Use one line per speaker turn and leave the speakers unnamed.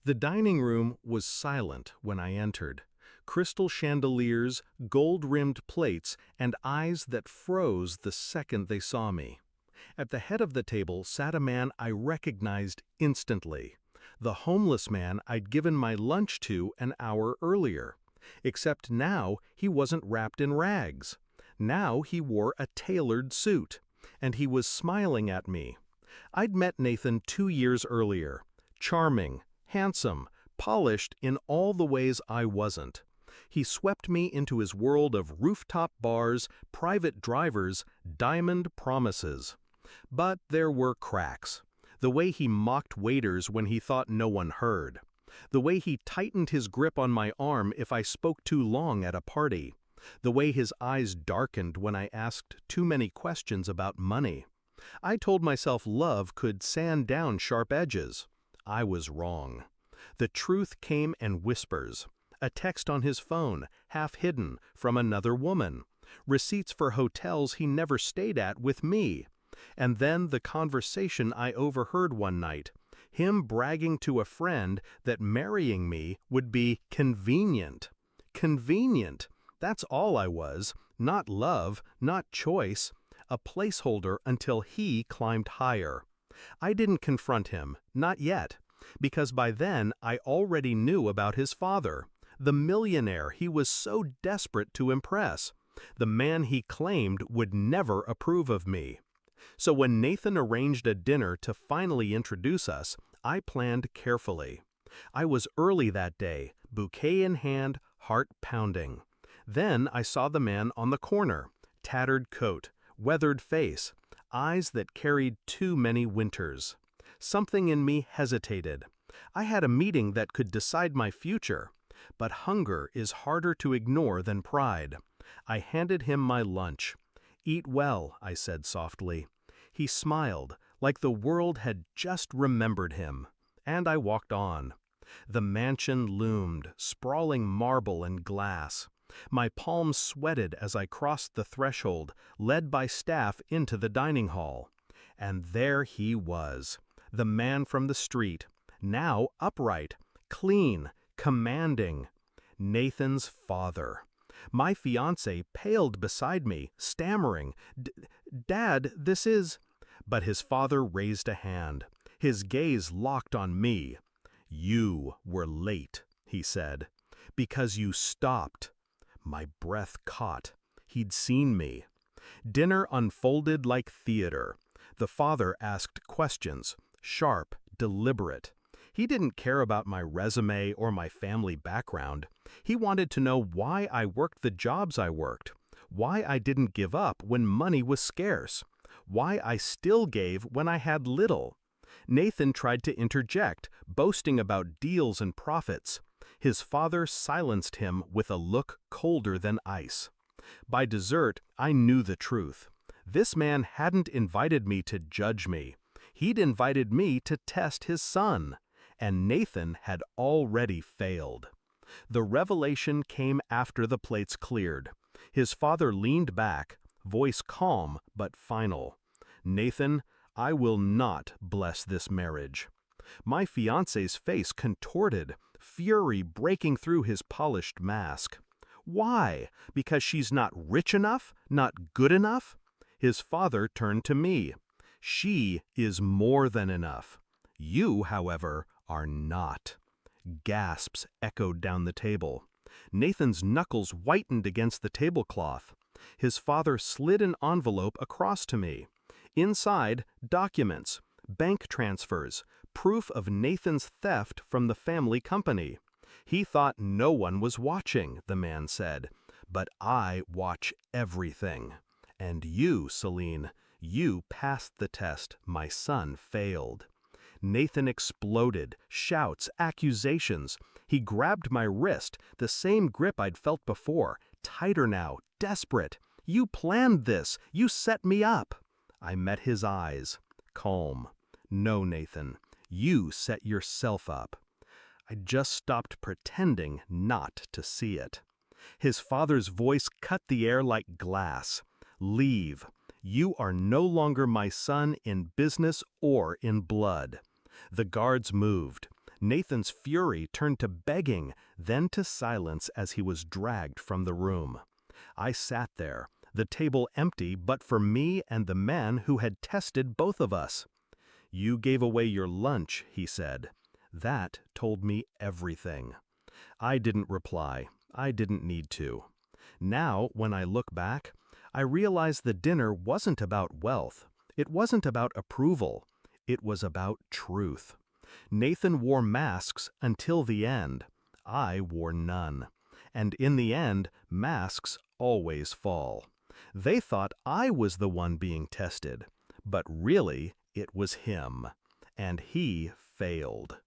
The dining room was silent when I entered. Crystal chandeliers, gold-rimmed plates, and eyes that froze the second they saw me. At the head of the table sat a man I recognized instantly. The homeless man I'd given my lunch to an hour earlier. Except now he wasn't wrapped in rags. Now he wore a tailored suit. And he was smiling at me. I'd met Nathan 2 years earlier. Charming, handsome, polished in all the ways I wasn't. He swept me into his world of rooftop bars, private drivers, diamond promises. But there were cracks. The way he mocked waiters when he thought no one heard. The way he tightened his grip on my arm if I spoke too long at a party. The way his eyes darkened when I asked too many questions about money. I told myself love could sand down sharp edges. I was wrong. The truth came in whispers. A text on his phone, half hidden, from another woman. Receipts for hotels he never stayed at with me. And then the conversation I overheard one night. Him bragging to a friend that marrying me would be convenient. Convenient. That's all I was. Not love, not choice. A placeholder until he climbed higher. I didn't confront him, not yet, because by then I already knew about his father, the millionaire he was so desperate to impress, the man he claimed would never approve of me. So when Nathan arranged a dinner to finally introduce us, I planned carefully. I was early that day, bouquet in hand, heart pounding. Then I saw the man on the corner, tattered coat, weathered face, eyes that carried too many winters. Something in me hesitated. I had a meeting that could decide my future, but hunger is harder to ignore than pride. I handed him my lunch. "Eat well," I said softly. He smiled, like the world had just remembered him, and I walked on. The mansion loomed, sprawling marble and glass. My palms sweated as I crossed the threshold, led by staff into the dining hall. And there he was, the man from the street, now upright, clean, commanding. Nathan's father. My fiancé paled beside me, stammering, "Dad, this is—" But his father raised a hand. His gaze locked on me. "You were late," he said, "because you stopped." My breath caught. He'd seen me. Dinner unfolded like theater. The father asked questions, sharp, deliberate. He didn't care about my resume or my family background. He wanted to know why I worked the jobs I worked, why I didn't give up when money was scarce, why I still gave when I had little. Nathan tried to interject, boasting about deals and profits. His father silenced him with a look colder than ice. By dessert, I knew the truth. This man hadn't invited me to judge me. He'd invited me to test his son. And Nathan had already failed. The revelation came after the plates cleared. His father leaned back, voice calm but final. "Nathan, I will not bless this marriage." My fiancé's face contorted, fury breaking through his polished mask. Why? Because she's not rich enough? Not good enough? His father turned to me. She is more than enough. You, however, are not. Gasps echoed down the table. Nathan's knuckles whitened against the tablecloth. His father slid an envelope across to me. Inside, documents, bank transfers, proof of Nathan's theft from the family company. He thought no one was watching, the man said, but I watch everything. And you, Celine, you passed the test my son failed. Nathan exploded, shouts, accusations. He grabbed my wrist, the same grip I'd felt before, tighter now, desperate. "You planned this. You set me up." I met his eyes, calm. "No, Nathan, you set yourself up." I just stopped pretending not to see it. His father's voice cut the air like glass. "Leave. You are no longer my son in business or in blood." The guards moved. Nathan's fury turned to begging, then to silence as he was dragged from the room. I sat there, the table empty but for me and the man who had tested both of us. "You gave away your lunch," he said. That told me everything. I didn't reply. I didn't need to. Now, when I look back, I realize the dinner wasn't about wealth. It wasn't about approval. It was about truth. Nathan wore masks until the end. I wore none. And in the end, masks always fall. They thought I was the one being tested, but really it was him. And he failed.